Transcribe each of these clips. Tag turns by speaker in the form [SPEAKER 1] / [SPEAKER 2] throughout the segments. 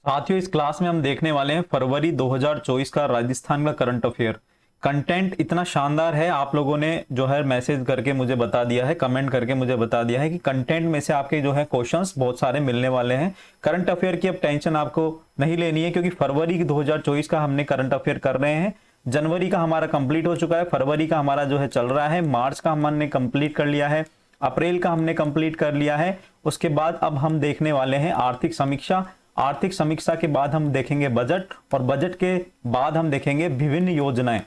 [SPEAKER 1] साथियों, इस क्लास में हम देखने वाले हैं फरवरी 2024 का राजस्थान का करंट अफेयर। कंटेंट इतना शानदार है, आप लोगों ने जो है मैसेज करके मुझे बता दिया है, कमेंट करके मुझे बता दिया है कि कंटेंट में से आपके जो है क्वेश्चंस बहुत सारे मिलने वाले हैं। करंट अफेयर की अब टेंशन आपको नहीं लेनी है, क्योंकि फरवरी 2024 का हमने करंट अफेयर कर रहे हैं। जनवरी का हमारा कंप्लीट हो चुका है, फरवरी का हमारा जो है चल रहा है, मार्च का हमने कंप्लीट कर लिया है, अप्रैल का हमने कंप्लीट कर लिया है। उसके बाद अब हम देखने वाले हैं आर्थिक समीक्षा। आर्थिक समीक्षा के बाद हम देखेंगे बजट, और बजट के बाद हम देखेंगे विभिन्न योजनाएं।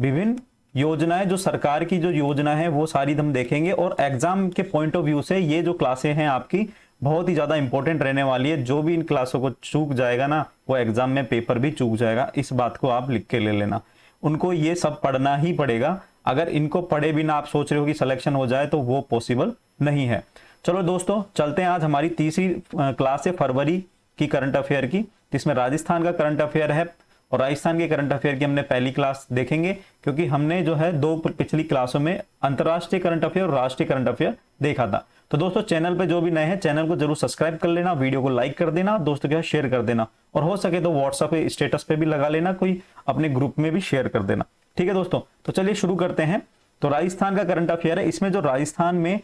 [SPEAKER 1] विभिन्न योजनाएं, जो सरकार की जो योजना है वो सारी हम देखेंगे। और एग्जाम के पॉइंट ऑफ व्यू से ये जो क्लासें हैं आपकी बहुत ही ज्यादा इंपॉर्टेंट रहने वाली है। जो भी इन क्लासों को चूक जाएगा ना, वो एग्जाम में पेपर भी चूक जाएगा। इस बात को आप लिख के ले लेना। उनको ये सब पढ़ना ही पड़ेगा। अगर इनको पढ़े बिना आप सोच रहे हो कि सिलेक्शन हो जाए, तो वो पॉसिबल नहीं है। चलो दोस्तों, चलते हैं। आज हमारी तीसरी क्लास है फरवरी की करंट अफेयर की, जिसमें राजस्थान का करंट अफेयर है। और राजस्थान के करंट अफेयर की हमने पहली क्लास देखेंगे, क्योंकि हमने जो है दो पिछली क्लासों में अंतर्राष्ट्रीय करंट अफेयर और राष्ट्रीय करंट अफेयर देखा था। तो दोस्तों, चैनल पे जो भी नए हैं, चैनल को जरूर सब्सक्राइब कर लेना, वीडियो को लाइक कर देना, दोस्तों के साथ शेयर कर देना, और हो सके तो व्हाट्सएप पे स्टेटस पे भी लगा लेना, कोई अपने ग्रुप में भी शेयर कर देना। ठीक है दोस्तों, तो चलिए शुरू करते हैं। तो राजस्थान का करंट अफेयर है। इसमें जो राजस्थान में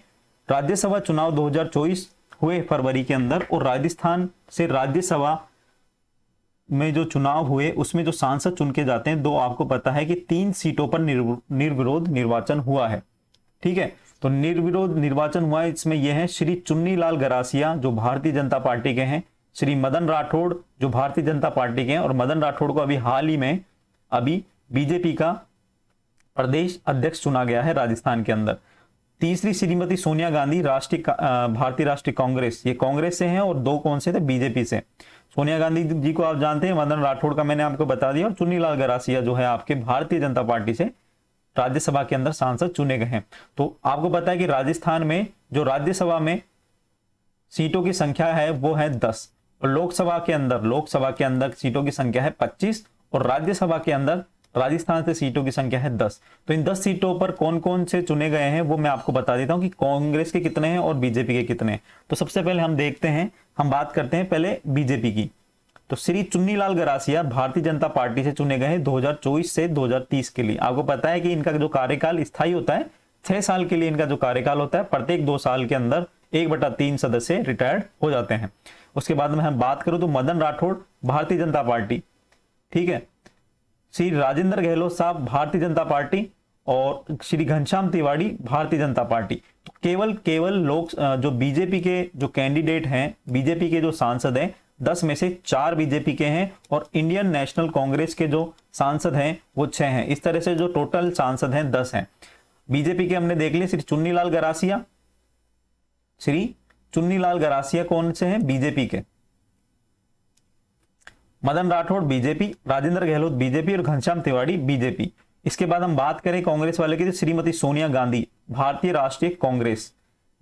[SPEAKER 1] राज्यसभा चुनाव 2024 हुए फरवरी के अंदर, और राजस्थान से राज्यसभा में जो चुनाव हुए उसमें जो सांसद चुन के जाते हैं, दो आपको पता है कि 3 सीटों पर निर्विरोध निर्वाचन हुआ है। ठीक है, तो निर्विरोध निर्वाचन हुआ है। इसमें यह है श्री चुन्नीलाल गरासिया, जो भारतीय जनता पार्टी के हैं, श्री मदन राठौड़, जो भारतीय जनता पार्टी के हैं। और मदन राठौड़ को अभी हाल ही में बीजेपी का प्रदेश अध्यक्ष चुना गया है राजस्थान के अंदर। तीसरी श्रीमती सोनिया गांधी, भारतीय राष्ट्रीय कांग्रेस, ये कांग्रेस से हैं, और दो कौन से थे, बीजेपी से। सोनिया गांधी जी को आप जानते हैं, मदन राठौड़ का मैंने आपको बता दिया, और चुन्नीलाल गरासिया जो है आपके भारतीय जनता पार्टी से राज्यसभा के अंदर सांसद चुने गए हैं। तो आपको पता है कि राजस्थान में जो राज्यसभा में सीटों की संख्या है वो है 10, और लोकसभा के अंदर सीटों की संख्या है 25, और राज्यसभा के अंदर राजस्थान से सीटों की संख्या है 10। तो इन 10 सीटों पर कौन कौन से चुने गए हैं वो मैं आपको बता देता हूं कि कांग्रेस के कितने हैं और बीजेपी के कितने हैं। तो सबसे पहले हम देखते हैं, हम बात करते हैं पहले बीजेपी की। तो श्री चुन्नीलाल गरासिया भारतीय जनता पार्टी से चुने गए हैं 2024 से 2030 के लिए। आपको पता है कि इनका जो कार्यकाल स्थायी होता है, 6 साल के लिए इनका जो कार्यकाल होता है, प्रत्येक 2 साल के अंदर 1/3 सदस्य रिटायर्ड हो जाते हैं। उसके बाद में हम बात करूं तो मदन राठौड़ भारतीय जनता पार्टी, ठीक है, श्री राजेंद्र गहलोत साहब भारतीय जनता पार्टी, और श्री घनश्याम तिवारी भारतीय जनता पार्टी। तो केवल लोग जो बीजेपी के जो कैंडिडेट हैं, बीजेपी के जो सांसद हैं, 10 में से 4 बीजेपी के हैं, और इंडियन नेशनल कांग्रेस के जो सांसद हैं वो 6 हैं। इस तरह से जो टोटल सांसद हैं 10 हैं। बीजेपी के हमने देख लिए श्री चुन्नीलाल गरासिया कौन से हैं, बीजेपी के। मदन राठौड़ बीजेपी, राजेंद्र गहलोत बीजेपी, और घनश्याम तिवारी बीजेपी। इसके बाद हम बात करें कांग्रेस वाले की, तो श्रीमती सोनिया गांधी भारतीय राष्ट्रीय कांग्रेस,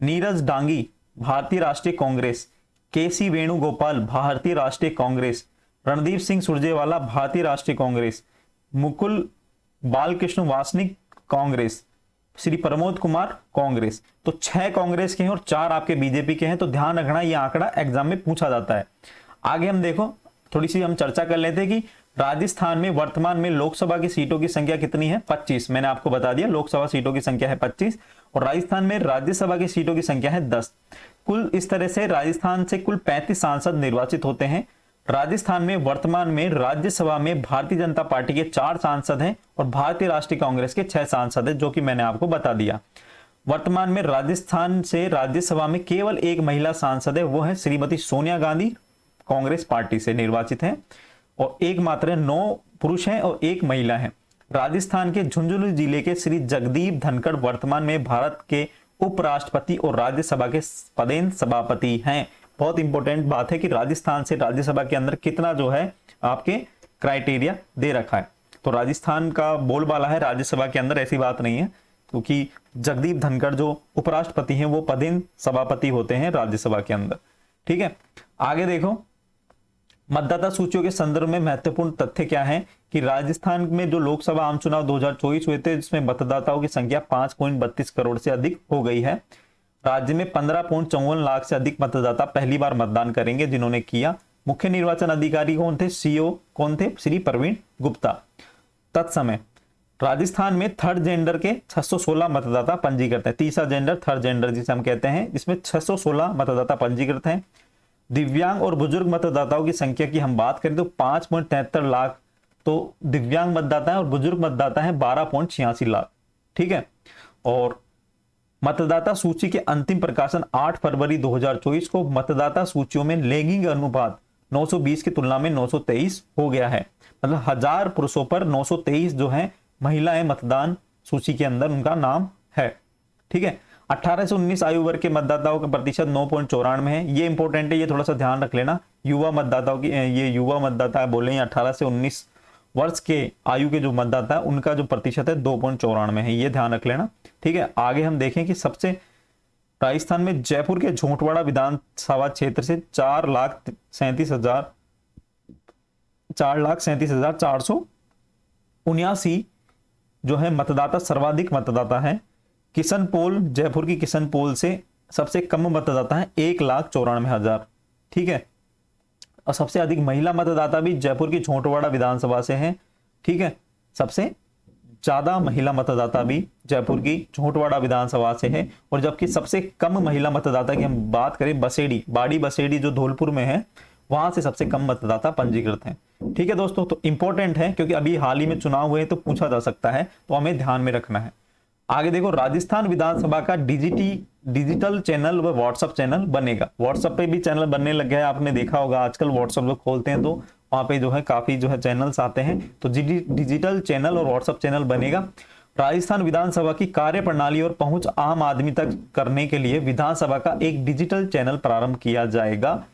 [SPEAKER 1] नीरज डांगी भारतीय राष्ट्रीय कांग्रेस, केसी वेणुगोपाल भारतीय राष्ट्रीय कांग्रेस, रणदीप सिंह सुरजेवाला भारतीय राष्ट्रीय कांग्रेस, मुकुल बालकृष्ण वासनिक कांग्रेस, श्री प्रमोद कुमार कांग्रेस। तो 6 कांग्रेस के हैं और 4 आपके बीजेपी के हैं। तो ध्यान रखना, यह आंकड़ा एग्जाम में पूछा जाता है। आगे हम देखो, थोड़ी सी हम चर्चा कर लेते हैं कि राजस्थान में वर्तमान में लोकसभा की सीटों की संख्या कितनी है, 25। मैंने आपको बता दिया, लोकसभा सीटों की संख्या है 25, और राजस्थान में राज्यसभा की सीटों की संख्या है 10। कुल इस तरह से राजस्थान से कुल 35 सांसद निर्वाचित होते हैं। राजस्थान में वर्तमान में राज्यसभा में भारतीय जनता पार्टी के 4 सांसद हैं, और भारतीय राष्ट्रीय कांग्रेस के 6 सांसद हैं, जो कि मैंने आपको बता दिया। वर्तमान में राजस्थान से राज्यसभा में केवल एक महिला सांसद है, वो है श्रीमती सोनिया गांधी, कांग्रेस पार्टी से निर्वाचित हैं, और एक मात्र 9 पुरुष हैं और 1 महिला है। राजस्थान के झुंझुनू जिले के श्री जगदीप धनखड़ वर्तमान में भारत के उपराष्ट्रपति और राज्यसभा के पदेन सभापति हैं। बहुत इंपॉर्टेंट बात है कि राजस्थान से राज्यसभा के अंदर कितना जो है आपके क्राइटेरिया दे रखा है। तो राजस्थान का बोलबाला है राज्यसभा के अंदर, ऐसी बात नहीं है, क्योंकि जगदीप धनखड़ जो उपराष्ट्रपति हैं वो पदेन सभापति होते हैं राज्यसभा के अंदर। ठीक है, आगे देखो, मतदाता सूचियों के संदर्भ में महत्वपूर्ण तथ्य क्या है कि राजस्थान में जो लोकसभा आम चुनाव 2024 हुए थे, जिसमें मतदाताओं की संख्या 5.32 करोड़ से अधिक हो गई है। राज्य में 15.54 लाख से अधिक मतदाता पहली बार मतदान करेंगे, जिन्होंने किया मुख्य निर्वाचन अधिकारी कौन थे, सीओ कौन थे, श्री प्रवीण गुप्ता। तत्समय राजस्थान में थर्ड जेंडर के 616 मतदाता पंजीकृत हैं। तीसरा जेंडर, थर्ड जेंडर जिसे हम कहते हैं, इसमें 616 मतदाता पंजीकृत हैं। दिव्यांग और बुजुर्ग मतदाताओं की संख्या की हम बात करें तो 5.73 लाख तो दिव्यांग मतदाता है और बुजुर्ग मतदाता है 12.86 लाख। ठीक है। और मतदाता सूची के अंतिम प्रकाशन 8 फरवरी 2024 को मतदाता सूचियों में लैंगिक अनुपात 920 की तुलना में 923 हो गया है। मतलब 1000 पुरुषों पर 923 जो है महिलाएं मतदान सूची के अंदर उनका नाम है। ठीक है। 18 से 19 आयु वर्ग के मतदाताओं का प्रतिशत 9.94 है। ये इंपॉर्टेंट है, ये थोड़ा सा ध्यान रख लेना। युवा मतदाताओं की, ये युवा मतदाता बोले 18 से 19 वर्ष के आयु के जो मतदाता है उनका जो प्रतिशत है 2.94 है, ये ध्यान रख लेना। ठीक है। आगे हम देखें कि सबसे राजस्थान में जयपुर के झोंटवाड़ा विधानसभा क्षेत्र से 4,37,479 जो है मतदाता सर्वाधिक मतदाता है। किशनपोल, जयपुर की किशनपोल से सबसे कम मतदाता है 1,94,000। ठीक है। और सबसे अधिक महिला मतदाता भी जयपुर की झोंटवाड़ा विधानसभा से है। ठीक है। सबसे ज्यादा महिला मतदाता भी जयपुर की झोंटवाड़ा विधानसभा से है। और जबकि सबसे कम महिला मतदाता की हम बात करें बाड़ी बसेड़ी जो धौलपुर में है, वहां से सबसे कम मतदाता पंजीकृत हैं। ठीक है दोस्तों, तो इंपॉर्टेंट है क्योंकि अभी हाल ही में चुनाव हुए तो पूछा जा सकता है, तो हमें ध्यान में रखना है। आगे देखो, राजस्थान विधानसभा का डिजिटल चैनल व व्हाट्सएप चैनल बनेगा। व्हाट्सएप पे भी चैनल बनने लग गया है, आपने देखा होगा आजकल व्हाट्सएप लोग खोलते हैं तो वहां पे जो है काफी जो है चैनल्स आते हैं। तो डिजिटल चैनल और व्हाट्सएप चैनल बनेगा। राजस्थान विधानसभा की कार्य प्रणाली और पहुंच आम आदमी तक करने के लिए विधानसभा का एक डिजिटल चैनल प्रारंभ किया जाएगा।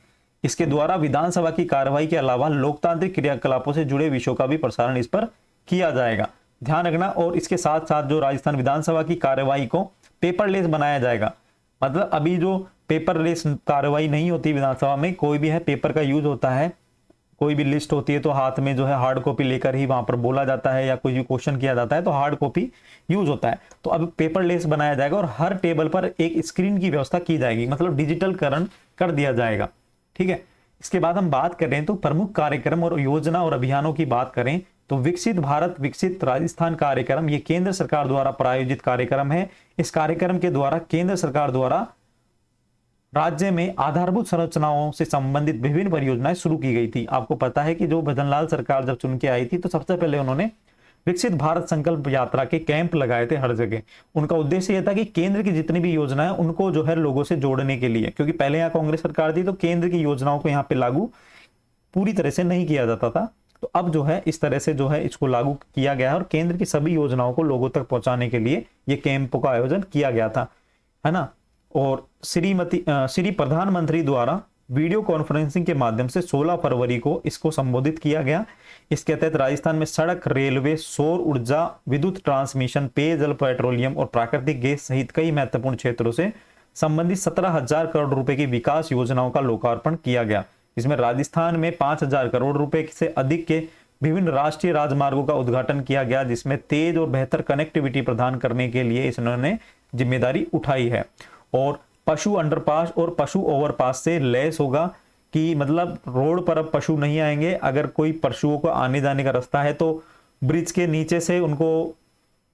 [SPEAKER 1] इसके द्वारा विधानसभा की कार्रवाई के अलावा लोकतांत्रिक क्रियाकलापों से जुड़े विषयों का भी प्रसारण इस पर किया जाएगा, ध्यान रखना। और इसके साथ साथ जो राजस्थान विधानसभा की कार्रवाई को पेपरलेस बनाया जाएगा। मतलब अभी जो पेपरलेस कार्रवाई नहीं होती विधानसभा में, कोई भी है पेपर का यूज होता है, कोई भी लिस्ट होती है तो हाथ में जो है हार्ड कॉपी लेकर ही वहां पर बोला जाता है या कोई भी क्वेश्चन किया जाता है तो हार्ड कॉपी यूज होता है। तो अब पेपरलेस बनाया जाएगा और हर टेबल पर एक स्क्रीन की व्यवस्था की जाएगी, मतलब डिजिटलकरण कर दिया जाएगा। ठीक है। इसके बाद हम बात करें तो प्रमुख कार्यक्रम और योजना और अभियानों की बात करें तो विकसित भारत विकसित राजस्थान कार्यक्रम, ये केंद्र सरकार द्वारा प्रायोजित कार्यक्रम है। इस कार्यक्रम के द्वारा केंद्र सरकार द्वारा राज्य में आधारभूत संरचनाओं से संबंधित विभिन्न परियोजनाएं शुरू की गई थी। आपको पता है कि जो भजनलाल सरकार जब चुन के आई थी तो सबसे पहले उन्होंने विकसित भारत संकल्प यात्रा के कैंप लगाए थे हर जगह। उनका उद्देश्य यह था कि केंद्र की जितनी भी योजना है उनको जो है लोगों से जोड़ने के लिए, क्योंकि पहले यहाँ कांग्रेस सरकार थी तो केंद्र की योजनाओं को यहाँ पे लागू पूरी तरह से नहीं किया जाता था। तो अब जो है इस तरह से जो है इसको लागू किया गया है और केंद्र की सभी योजनाओं को लोगों तक पहुंचाने के लिए ये कैंपों का आयोजन किया गया था, है ना। और श्री प्रधानमंत्री द्वारा वीडियो कॉन्फ्रेंसिंग के माध्यम से 16 फरवरी को इसको संबोधित किया गया। इसके तहत राजस्थान में सड़क, रेलवे, सौर ऊर्जा, विद्युत ट्रांसमिशन, पेयजल, पेट्रोलियम और प्राकृतिक गैस सहित कई महत्वपूर्ण क्षेत्रों से संबंधित 17,000 करोड़ रुपए की विकास योजनाओं का लोकार्पण किया गया। इसमें राजस्थान में 5,000 करोड़ रुपए से अधिक के विभिन्न राष्ट्रीय राजमार्गों का उद्घाटन किया गया, जिसमें तेज और बेहतर कनेक्टिविटी प्रदान करने के लिए इन्होंने जिम्मेदारी उठाई है। और पशु अंडरपास और पशु ओवरपास से लैस होगा कि मतलब रोड पर अब पशु नहीं आएंगे। अगर कोई पशुओं को आने जाने का रास्ता है तो ब्रिज के नीचे से उनको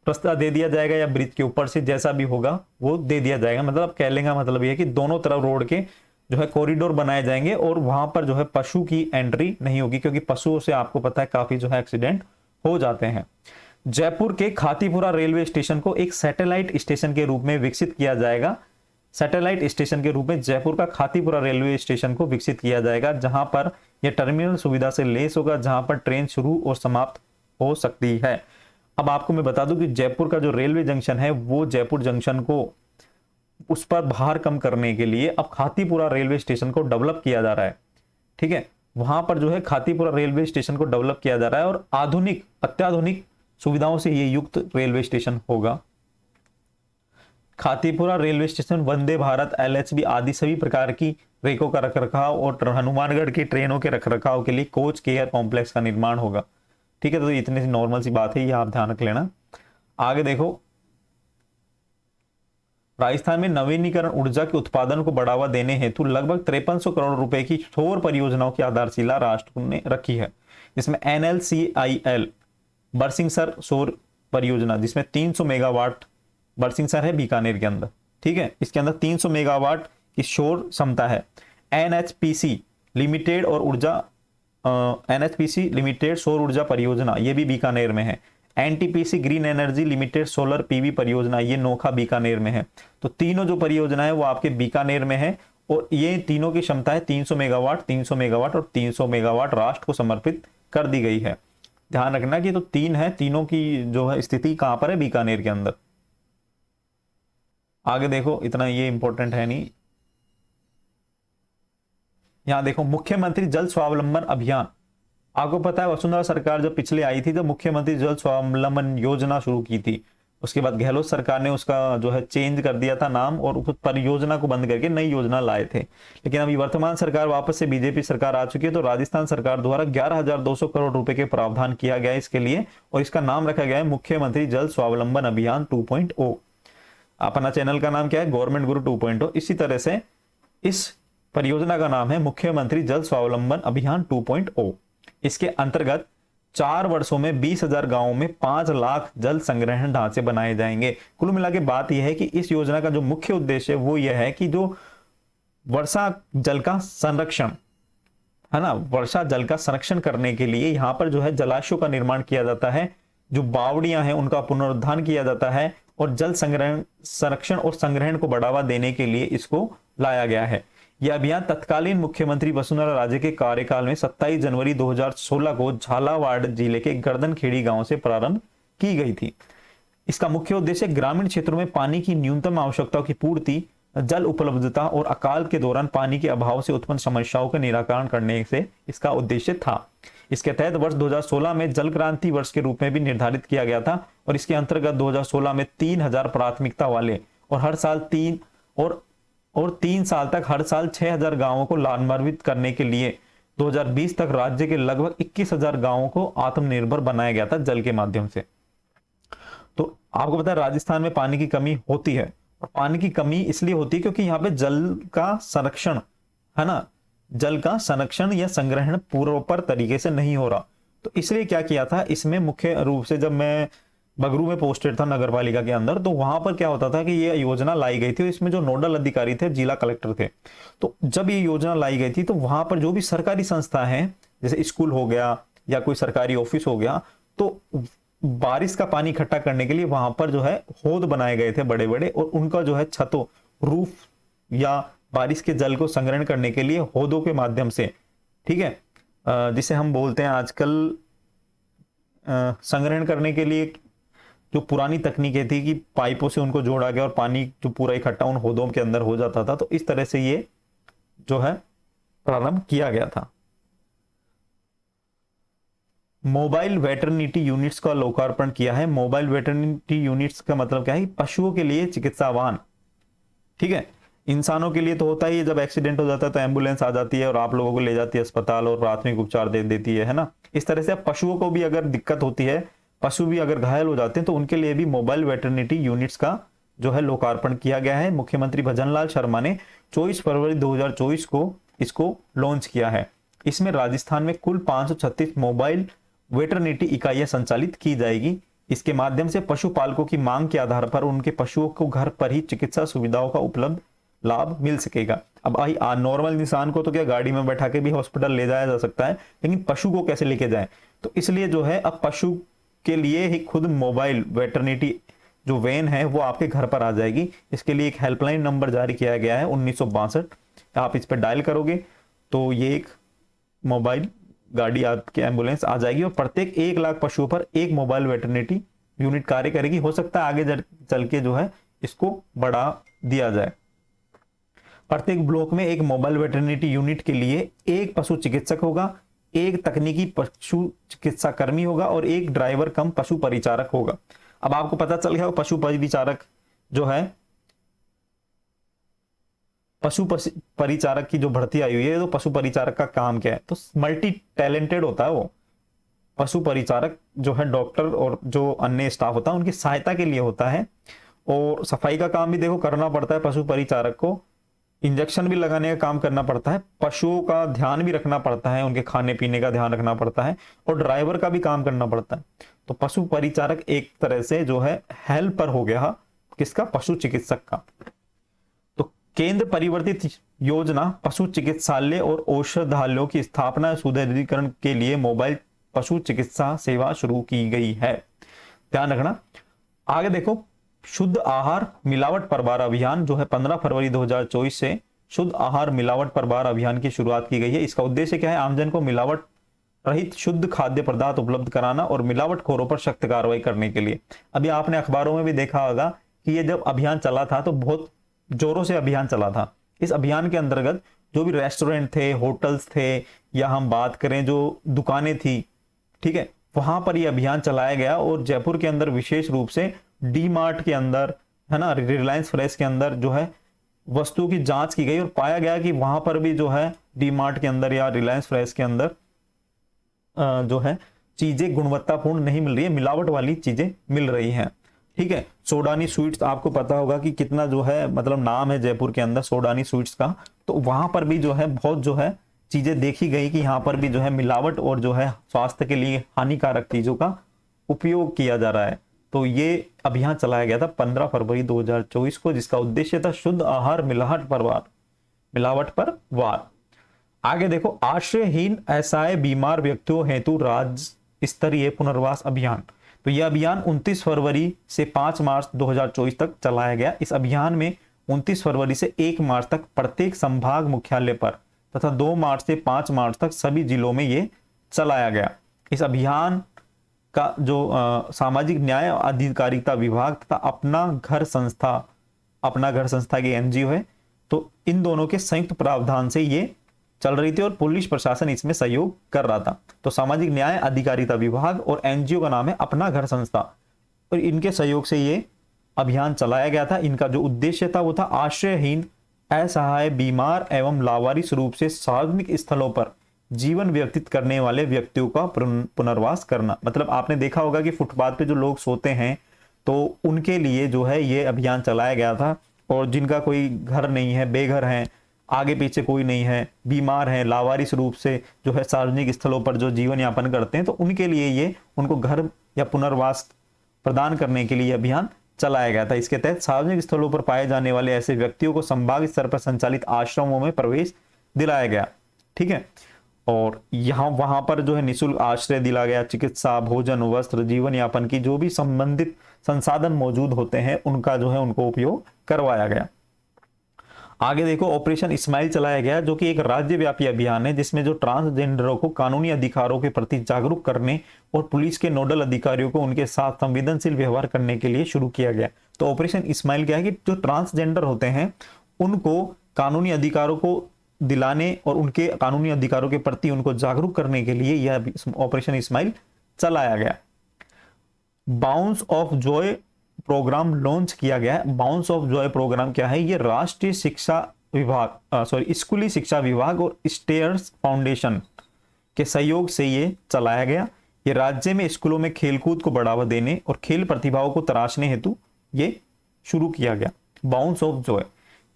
[SPEAKER 1] रास्ता दे दिया जाएगा या ब्रिज के ऊपर से, जैसा भी होगा वो दे दिया जाएगा। मतलब कहने का मतलब यह है कि दोनों तरफ रोड के जो है कॉरिडोर बनाए जाएंगे और वहां पर जो है पशु की एंट्री नहीं होगी, क्योंकि पशुओं से आपको पता है काफी जो है एक्सीडेंट हो जाते हैं। जयपुर के खातीपुरा रेलवे स्टेशन को एक सैटेलाइट स्टेशन के रूप में विकसित किया जाएगा। सैटेलाइट स्टेशन के रूप में जयपुर का खातीपुरा रेलवे स्टेशन को विकसित किया जाएगा, जहां पर यह टर्मिनल सुविधा से लैस होगा, जहां पर ट्रेन शुरू और समाप्त हो सकती है। अब आपको मैं बता दूं कि जयपुर का जो रेलवे जंक्शन है वो जयपुर जंक्शन को उस पर भार कम करने के लिए अब खातीपुरा रेलवे स्टेशन को डेवलप किया जा रहा है। ठीक है। वहां पर जो है खातीपुरा रेलवे स्टेशन को डेवलप किया जा रहा है और आधुनिक अत्याधुनिक सुविधाओं से ये युक्त रेलवे स्टेशन होगा। Khatipura railway station Vande Bharat, LHB आदि सभी प्रकार की रेकों का रखरखाव और हनुमानगढ़ की ट्रेनों के रखरखाव के लिए कोच केयर कॉम्प्लेक्स का निर्माण होगा। ठीक है। तो इतनी सी नॉर्मल सी बात है, ये आप ध्यान रख लेना। आगे देखो, राजस्थान में नवीनीकरण ऊर्जा के उत्पादन को बढ़ावा देने हेतु लगभग 5300 करोड़ रुपए की सौर परियोजनाओं की आधारशिला राष्ट्र ने रखी है, जिसमें NLCIL बरसिंगसर सौर परियोजना जिसमें 300 मेगावाट, बरसिंगसर है बीकानेर के अंदर, ठीक है, इसके अंदर 300 मेगावाट की सौर क्षमता है। NHPC लिमिटेड और ऊर्जा NHPC लिमिटेड सौर ऊर्जा परियोजना ये भी बीकानेर में है। NTPC green energy limited solar PV परियोजना ये नोखा बीकानेर में है। तो तीनों जो परियोजना है वो आपके बीकानेर में है और ये तीनों की क्षमता है 300 मेगावाट, 300 मेगावाट और 300 मेगावाट राष्ट्र को समर्पित कर दी गई है। ध्यान रखना कि तो तीन है, तीनों की जो है स्थिति कहां पर है, बीकानेर के अंदर। आगे देखो, इतना ये इंपॉर्टेंट है नहीं। यहां देखो मुख्यमंत्री जल स्वावलंबन अभियान। आपको पता है वसुंधरा सरकार जब पिछले आई थी तो मुख्यमंत्री जल स्वावलंबन योजना शुरू की थी, उसके बाद गहलोत सरकार ने उसका जो है चेंज कर दिया था नाम और उस परियोजना को बंद करके नई योजना लाए थे। लेकिन अभी वर्तमान सरकार वापस से बीजेपी सरकार आ चुकी है तो राजस्थान सरकार द्वारा 11,200 करोड़ रुपए के प्रावधान किया गया है इसके लिए और इसका नाम रखा गया है मुख्यमंत्री जल स्वावलंबन अभियान 2.0। अपना चैनल का नाम क्या है, गवर्नमेंट गुरु 2.0। इसी तरह से इस परियोजना का नाम है मुख्यमंत्री जल स्वावलंबन अभियान 2.0। इसके अंतर्गत 4 वर्षों में 20,000 गांवों में 5 लाख जल संग्रहण ढांचे बनाए जाएंगे। कुल मिला के बात यह है कि इस योजना का जो मुख्य उद्देश्य है वो यह है कि जो वर्षा जल का संरक्षण है ना, वर्षा जल का संरक्षण करने के लिए यहाँ पर जो है जलाशयों का निर्माण किया जाता है, जो बावड़ियां हैं उनका पुनरुद्धार किया जाता है और जल संग्रहण, संरक्षण और संग्रहण को बढ़ावा देने के लिए इसको लाया गया है। यह अभियान तत्कालीन मुख्यमंत्री वसुंधरा राजे के कार्यकाल में 27 जनवरी 2016 को झालावाड़ जिले के गर्दनखेड़ी गांव से प्रारंभ की गई थी। इसका मुख्य उद्देश्य ग्रामीण क्षेत्रों में पानी की न्यूनतम आवश्यकताओं की पूर्ति, जल उपलब्धता और अकाल के दौरान पानी के अभाव से उत्पन्न समस्याओं का निराकरण करने से इसका उद्देश्य था। इसके तहत वर्ष 2016 में जल क्रांति वर्ष के रूप में भी निर्धारित किया गया था और इसके अंतर्गत 2016 में 3,000 प्राथमिकता वाले और हर साल 3 साल तक हर साल 6,000 गांवों को लाभान्वित करने के लिए 2020 तक राज्य के लगभग 21,000 गांवों को आत्मनिर्भर बनाया गया था जल के माध्यम से। तो आपको पता है राजस्थान में पानी की कमी होती है और पानी की कमी इसलिए होती है क्योंकि यहाँ पे जल का संरक्षण है ना, जल का संरक्षण या संग्रहण पूर्वपर तरीके से नहीं हो रहा। तो इसलिए क्या किया था, इसमें मुख्य रूप से जब मैं बगरू में पोस्टेड था नगर पालिका के अंदर तो वहां पर क्या होता था कि ये योजना लाई गई थी, इसमें जो नोडल अधिकारी थे जिला कलेक्टर थे। तो जब ये योजना लाई गई थी तो वहां पर जो भी सरकारी संस्था है जैसे स्कूल हो गया या कोई सरकारी ऑफिस हो गया, तो बारिश का पानी इकट्ठा करने के लिए वहां पर जो है हौद बनाए गए थे बड़े बड़े और उनका जो है छतों, रूफ या बारिश के जल को संग्रहण करने के लिए हौदों के माध्यम से, ठीक है, जिसे हम बोलते हैं आजकल संग्रहण करने के लिए जो पुरानी तकनीकें थी कि पाइपों से उनको जोड़ा गया और पानी जो पूरा इकट्ठा उन हौदों के अंदर हो जाता था। तो इस तरह से ये जो है प्रारंभ किया गया था। मोबाइल वेटरनिटी यूनिट्स का लोकार्पण किया है। मोबाइल वेटरनिटी यूनिट्स का मतलब क्या है, पशुओं के लिए चिकित्सा वाहन, ठीक है, इंसानों के लिए तो होता ही है, जब एक्सीडेंट हो जाता है तो एम्बुलेंस आ जाती है और आप लोगों को ले जाती है अस्पताल और प्राथमिक उपचार दे देती है ना। इस तरह से अब पशुओं को भी अगर दिक्कत होती है, पशु भी अगर घायल हो जाते हैं तो उनके लिए भी मोबाइल वेटरनिटी यूनिट्स का जो है लोकार्पण किया गया है। मुख्यमंत्री भजनलाल शर्मा ने 24 फरवरी 2024 को इसको लॉन्च किया है। इसमें राजस्थान में कुल 536 मोबाइल वेटरनिटी इकाइयां संचालित की जाएगी। इसके माध्यम से पशुपालकों की मांग के आधार पर उनके पशुओं को घर पर ही चिकित्सा सुविधाओं का उपलब्ध लाभ मिल सकेगा। अब नॉर्मल इंसान को तो क्या गाड़ी में बैठा के भी हॉस्पिटल ले जाया जा सकता है, लेकिन पशु को कैसे लेके जाएं, तो इसलिए जो है अब पशु के लिए ही खुद मोबाइल वेटरनिटी जो वैन है वो आपके घर पर आ जाएगी। इसके लिए एक हेल्पलाइन नंबर जारी किया गया है 1962। आप इस पर डायल करोगे तो ये एक मोबाइल गाड़ी आपके एम्बुलेंस आ जाएगी और प्रत्येक 1 लाख पशुओं पर एक मोबाइल वेटरनिटी यूनिट कार्य करेगी। हो सकता है आगे चल के जो है इसको बढ़ा दिया जाए। प्रत्येक ब्लॉक में एक मोबाइल वेटरनिटी यूनिट के लिए एक पशु चिकित्सक होगा, एक तकनीकी पशु चिकित्सा कर्मी होगा और एक ड्राइवर कम पशु परिचारक होगा। अब आपको पता चल गया पशु परिचारक जो है, पशु परिचारक की जो भर्ती आई हुई है, तो पशु परिचारक का काम क्या है, तो मल्टी टैलेंटेड होता है वो पशु परिचारक जो है, डॉक्टर और जो अन्य स्टाफ होता है उनकी सहायता के लिए होता है और सफाई का काम भी देखो करना पड़ता है, पशु परिचारक को इंजेक्शन भी लगाने का काम करना पड़ता है, पशुओं का ध्यान भी रखना पड़ता है, उनके खाने पीने का ध्यान रखना पड़ता है, और ड्राइवर का भी काम करना पड़ता है। तो पशु परिचारक एक तरह से जो है हेल्पर हो गया किसका, पशु चिकित्सक का। तो केंद्र परिवर्तित योजना पशु चिकित्सालय और औषधालयों की स्थापना सुदृढ़ीकरण के लिए मोबाइल पशु चिकित्सा सेवा शुरू की गई है, ध्यान रखना। आगे देखो, शुद्ध आहार मिलावट प्रभार अभियान जो है 15 फरवरी 2024 से शुद्ध आहार मिलावट प्रभार अभियान की शुरुआत की गई है। इसका उद्देश्य क्या है, आमजन को मिलावट रहित शुद्ध खाद्य पदार्थ उपलब्ध कराना और मिलावटखोरों पर सख्त कार्रवाई करने के लिए। अभी आपने अखबारों में भी देखा होगा कि ये जब अभियान चला था तो बहुत जोरों से अभियान चला था। इस अभियान के अंतर्गत जो भी रेस्टोरेंट थे, होटल्स थे, या हम बात करें जो दुकानें थी, ठीक है, वहां पर यह अभियान चलाया गया। और जयपुर के अंदर विशेष रूप से डी मार्ट के अंदर, है ना, रिलायंस फ्रेश के अंदर जो है वस्तुओं की जांच की गई और पाया गया कि वहां पर भी जो है डी मार्ट के अंदर या रिलायंस फ्रेश के अंदर जो है चीजें गुणवत्तापूर्ण नहीं मिल रही है, मिलावट वाली चीजें मिल रही हैं। ठीक है, सोडानी स्वीट्स, आपको पता होगा कि कितना जो है मतलब नाम है जयपुर के अंदर सोडानी स्वीट्स का। तो वहां पर भी जो है बहुत जो है चीजें देखी गई कि यहाँ पर भी जो है मिलावट और जो है स्वास्थ्य के लिए हानिकारक चीजों का उपयोग किया जा रहा है। तो ये अभियान चलाया गया था 15 फरवरी 2024 को, जिसका उद्देश्य था शुद्ध आहार मिलावट पर वार। आगे देखो, आश्रयहीन असहाय बीमार व्यक्तियों हेतु राज्य स्तरीय पुनर्वास अभियान। तो यह अभियान 29 फरवरी से 5 मार्च 2024 तक चलाया गया। इस अभियान में 29 फरवरी से 1 मार्च तक प्रत्येक संभाग मुख्यालय पर तथा 2 मार्च से 5 मार्च तक सभी जिलों में ये चलाया गया। इस अभियान का जो सामाजिक न्याय और अधिकारिता विभाग तथा अपना घर संस्था की एनजीओ है, तो इन दोनों के संयुक्त प्रावधान से ये चल रही थी और पुलिस प्रशासन इसमें सहयोग कर रहा था। तो सामाजिक न्याय अधिकारिता विभाग और एनजीओ का नाम है अपना घर संस्था, और इनके सहयोग से ये अभियान चलाया गया था। इनका जो उद्देश्य था वो था आश्रयहीन असहाय बीमार एवं लावारिस रूप से सार्वजनिक स्थलों पर जीवन व्यतीत करने वाले व्यक्तियों का पुनर्वास करना। मतलब आपने देखा होगा कि फुटपाथ पे जो लोग सोते हैं तो उनके लिए जो है ये अभियान चलाया गया था, और जिनका कोई घर नहीं है, बेघर हैं, आगे पीछे कोई नहीं है, बीमार हैं, लावारिस रूप से जो है सार्वजनिक स्थलों पर जो जीवन यापन करते हैं, तो उनके लिए ये उनको घर या पुनर्वास प्रदान करने के लिए अभियान चलाया गया था। इसके तहत सार्वजनिक स्थलों पर पाए जाने वाले ऐसे व्यक्तियों को संभाग स्तर पर संचालित आश्रमों में प्रवेश दिलाया गया। ठीक है, और यहाँ वहां पर जो है निःशुल्क आश्रय दिला गया, चिकित्सा, भोजन, वस्त्र, जीवन यापन की जो भी संबंधित संसाधन मौजूद होते हैं उनका जो है उनको उपयोग करवाया गया। आगे देखो, ऑपरेशन इस्माइल चलाया गया, जो कि एक राज्यव्यापी अभियान है जिसमें जो ट्रांसजेंडरों को कानूनी अधिकारों के प्रति जागरूक करने और पुलिस के नोडल अधिकारियों को उनके साथ संवेदनशील व्यवहार करने के लिए शुरू किया गया। तो ऑपरेशन इस्माइल क्या है कि जो ट्रांसजेंडर होते हैं उनको कानूनी अधिकारों को दिलाने और उनके कानूनी अधिकारों के प्रति उनको जागरूक करने के लिए यह ऑपरेशन इस्माइल चलाया गया। Bounce of joy program launch किया गया है। बाउंस ऑफ जॉय प्रोग्राम क्या है, ये राष्ट्रीय शिक्षा विभाग स्कूली शिक्षा विभाग और स्टेयर्स फाउंडेशन के सहयोग से ये चलाया गया। ये राज्य में स्कूलों में खेलकूद को बढ़ावा देने और खेल प्रतिभाओं को तराशने हेतु ये शुरू किया गया। बाउंस ऑफ जॉय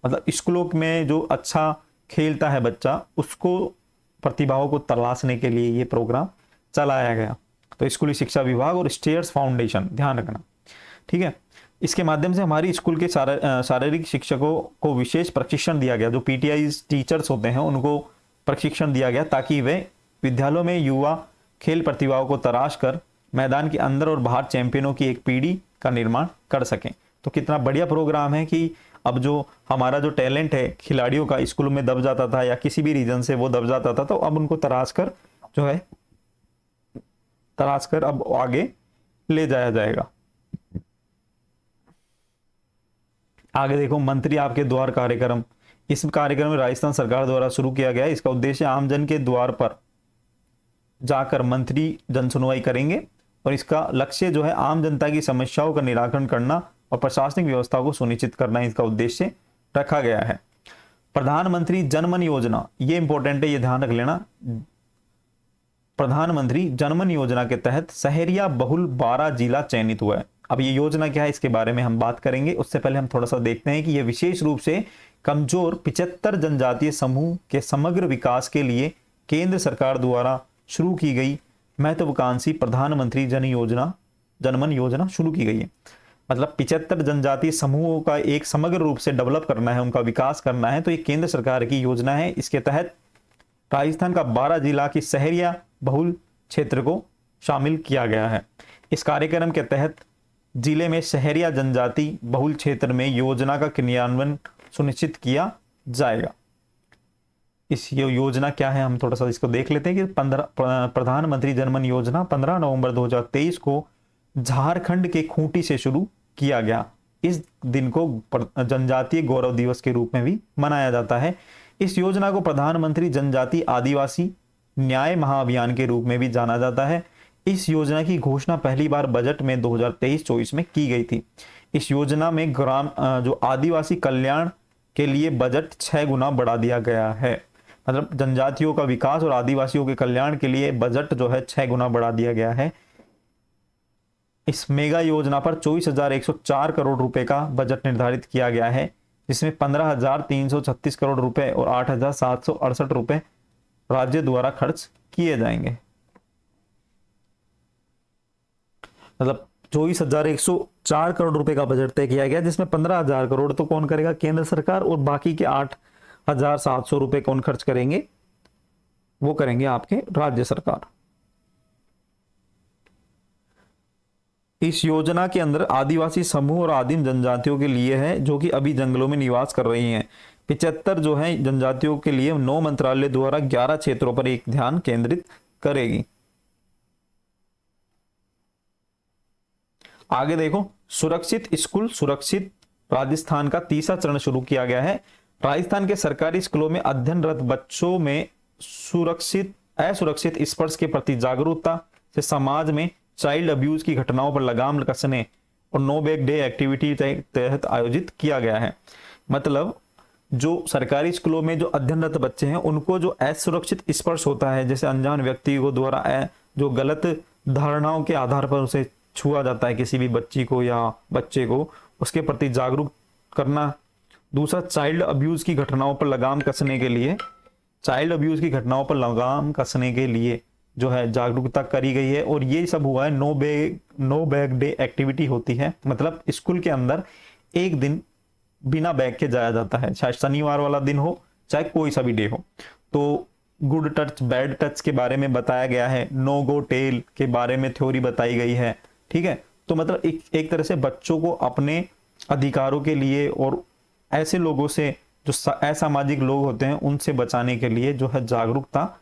[SPEAKER 1] मतलब स्कूलों में जो अच्छा खेलता है बच्चा, उसको प्रतिभाओं को तलाशने के लिए ये प्रोग्राम चलाया गया। तो स्कूली शिक्षा विभाग और स्टेयर्स फाउंडेशन, ध्यान रखना। ठीक है, इसके माध्यम से हमारी स्कूल के शारीरिक शिक्षकों को विशेष प्रशिक्षण दिया गया। जो पीटीआई टीचर्स होते हैं उनको प्रशिक्षण दिया गया ताकि वे विद्यालयों में युवा खेल प्रतिभाओं को तराश कर मैदान के अंदर और बाहर चैंपियनों की एक पीढ़ी का निर्माण कर सकें। तो कितना बढ़िया प्रोग्राम है कि अब जो हमारा जो टैलेंट है खिलाड़ियों का स्कूलों में दब जाता था या किसी भी रीजन से वो दब जाता था, तो अब उनको तराश कर अब आगे ले जाया जाएगा। आगे देखो, मंत्री आपके द्वार कार्यक्रम। इस कार्यक्रम में राजस्थान सरकार द्वारा शुरू किया गया है। इसका उद्देश्य आमजन के द्वार पर जाकर मंत्री जनसुनवाई करेंगे और इसका लक्ष्य जो है आम जनता की समस्याओं का निराकरण करना और प्रशासनिक व्यवस्था को सुनिश्चित करना, इसका उद्देश्य रखा गया है। प्रधानमंत्री जनमन योजना, ये इंपॉर्टेंट है, ये ध्यान रख लेना। प्रधानमंत्री जनमन योजना के तहत शहरिया बहुल 12 जिला चयनित हुआ है। अब ये योजना क्या है इसके बारे में हम बात करेंगे, उससे पहले हम थोड़ा सा देखते हैं कि ये विशेष रूप से कमजोर 75 जनजातीय समूह के समग्र विकास के लिए केंद्र सरकार द्वारा शुरू की गई महत्वाकांक्षी प्रधानमंत्री जनमन योजना शुरू की गई है। मतलब 75 जनजातीय समूहों का एक समग्र रूप से डेवलप करना है, उनका विकास करना है, तो ये केंद्र सरकार की योजना है। इसके तहत राजस्थान का 12 जिला की शहरिया बहुल क्षेत्र को शामिल किया गया है। इस कार्यक्रम के तहत जिले में शहरिया जनजाति बहुल क्षेत्र में योजना का क्रियान्वयन सुनिश्चित किया जाएगा। इस योजना क्या है हम थोड़ा सा इसको देख लेते हैं कि प्रधानमंत्री जनमन योजना 15 नवंबर 2023 को झारखंड के खूंटी से शुरू किया गया। इस दिन को जनजातीय गौरव दिवस के रूप में भी मनाया जाता है। इस योजना को प्रधानमंत्री जनजाति आदिवासी न्याय महाअभियान के रूप में भी जाना जाता है। इस योजना की घोषणा पहली बार बजट में 2023-24 में की गई थी। इस योजना में ग्राम जो आदिवासी कल्याण के लिए बजट 6 गुना बढ़ा दिया गया है। मतलब जनजातियों का विकास और आदिवासियों के कल्याण के लिए बजट जो है 6 गुना बढ़ा दिया गया है। इस मेगा योजना पर 24,104 करोड़ रुपए का बजट निर्धारित किया गया है, जिसमें 15,336 करोड़ रुपए और 8,768 रुपए राज्य द्वारा खर्च किए जाएंगे। मतलब 24,104 करोड़ रुपए का बजट तय किया गया, जिसमें 15,000 करोड़ तो कौन करेगा? केंद्र सरकार, और बाकी के 8,700 रुपए कौन खर्च करेंगे? वो करेंगे आपके राज्य सरकार। इस योजना के अंदर आदिवासी समूह और आदिम जनजातियों के लिए है जो कि अभी जंगलों में निवास कर रही हैं। 75 जो है जनजातियों के लिए 9 मंत्रालय द्वारा 11 क्षेत्रों पर एक ध्यान केंद्रित करेगी। आगे देखो, सुरक्षित स्कूल सुरक्षित राजस्थान का तीसरा चरण शुरू किया गया है। राजस्थान के सरकारी स्कूलों में अध्ययनरत बच्चों में असुरक्षित स्पर्श के प्रति जागरूकता से समाज में चाइल्ड अब्यूज की घटनाओं पर लगाम कसने और नो बैग डे एक्टिविटी तहत आयोजित किया गया है। मतलब जो सरकारी स्कूलों में जो अध्ययनरत बच्चे हैं उनको जो असुरक्षित स्पर्श होता है, जैसे अनजान व्यक्ति को द्वारा जो गलत धारणाओं के आधार पर उसे छुआ जाता है किसी भी बच्ची को या बच्चे को, उसके प्रति जागरूक करना। दूसरा, चाइल्ड अब्यूज की घटनाओं पर लगाम कसने के लिए जो है जागरूकता करी गई है। और ये सब हुआ है नो बैग डे एक्टिविटी होती है। मतलब स्कूल के अंदर एक दिन बिना बैग के जाया जाता है, चाहे शनिवार वाला दिन हो चाहे कोई सा भी डे हो। तो गुड टच बैड टच के बारे में बताया गया है, नो गो टेल के बारे में थ्योरी बताई गई है। ठीक है, तो मतलब एक तरह से बच्चों को अपने अधिकारों के लिए और ऐसे लोगों से जो असामाजिक लोग होते हैं उनसे बचाने के लिए जो है जागरूकता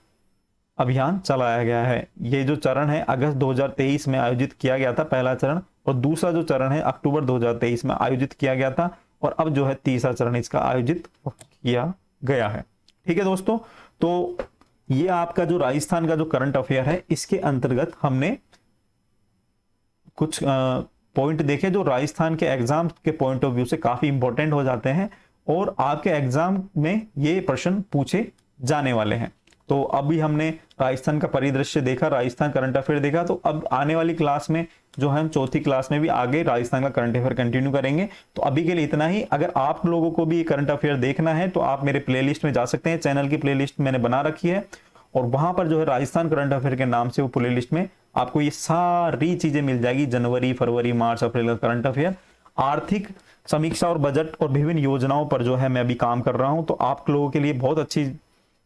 [SPEAKER 1] अभियान चलाया गया है। ये जो चरण है अगस्त 2023 में आयोजित किया गया था, पहला चरण, और दूसरा जो चरण है अक्टूबर 2023 में आयोजित किया गया था, और अब जो है तीसरा चरण इसका आयोजित किया गया है। ठीक है दोस्तों, तो ये आपका जो राजस्थान का जो करंट अफेयर है इसके अंतर्गत हमने कुछ पॉइंट देखे जो राजस्थान के एग्जाम के पॉइंट ऑफ व्यू से काफी इंपॉर्टेंट हो जाते हैं और आपके एग्जाम में ये प्रश्न पूछे जाने वाले हैं। तो अभी हमने राजस्थान का परिदृश्य देखा, राजस्थान करंट अफेयर देखा, तो अब आने वाली क्लास में जो हम चौथी क्लास में भी आगे राजस्थान का करंट अफेयर कंटिन्यू करेंगे। तो अभी के लिए इतना ही। अगर आप लोगों को भी करंट अफेयर देखना है तो आप मेरे प्लेलिस्ट में जा सकते हैं। चैनल की प्लेलिस्ट मैंने बना रखी है और वहां पर जो है राजस्थान करंट अफेयर के नाम से वो प्लेलिस्ट में आपको ये सारी चीजें मिल जाएगी। जनवरी, फरवरी, मार्च, अप्रैल का करंट अफेयर, आर्थिक समीक्षा और बजट और विभिन्न योजनाओं पर जो है मैं अभी काम कर रहा हूं। तो आप लोगों के लिए बहुत अच्छी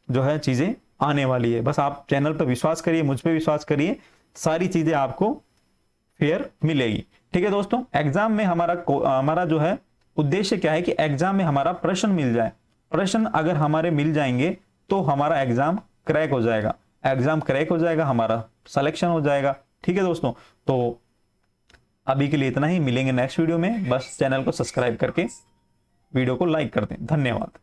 [SPEAKER 1] जो है चीजें आने वाली है। बस आप चैनल पर विश्वास करिए, मुझ पर विश्वास करिए, सारी चीजें आपको फेयर मिलेगी। ठीक है दोस्तों, एग्जाम में हमारा जो है उद्देश्य क्या है कि एग्जाम में हमारा प्रश्न मिल जाए। प्रश्न अगर हमारे मिल जाएंगे तो हमारा एग्जाम क्रैक हो जाएगा। एग्जाम क्रैक हो जाएगा, हमारा सिलेक्शन हो जाएगा। ठीक है दोस्तों, तो अभी के लिए इतना ही। मिलेंगे नेक्स्ट वीडियो में। बस चैनल को सब्सक्राइब करके वीडियो को लाइक कर दें। धन्यवाद।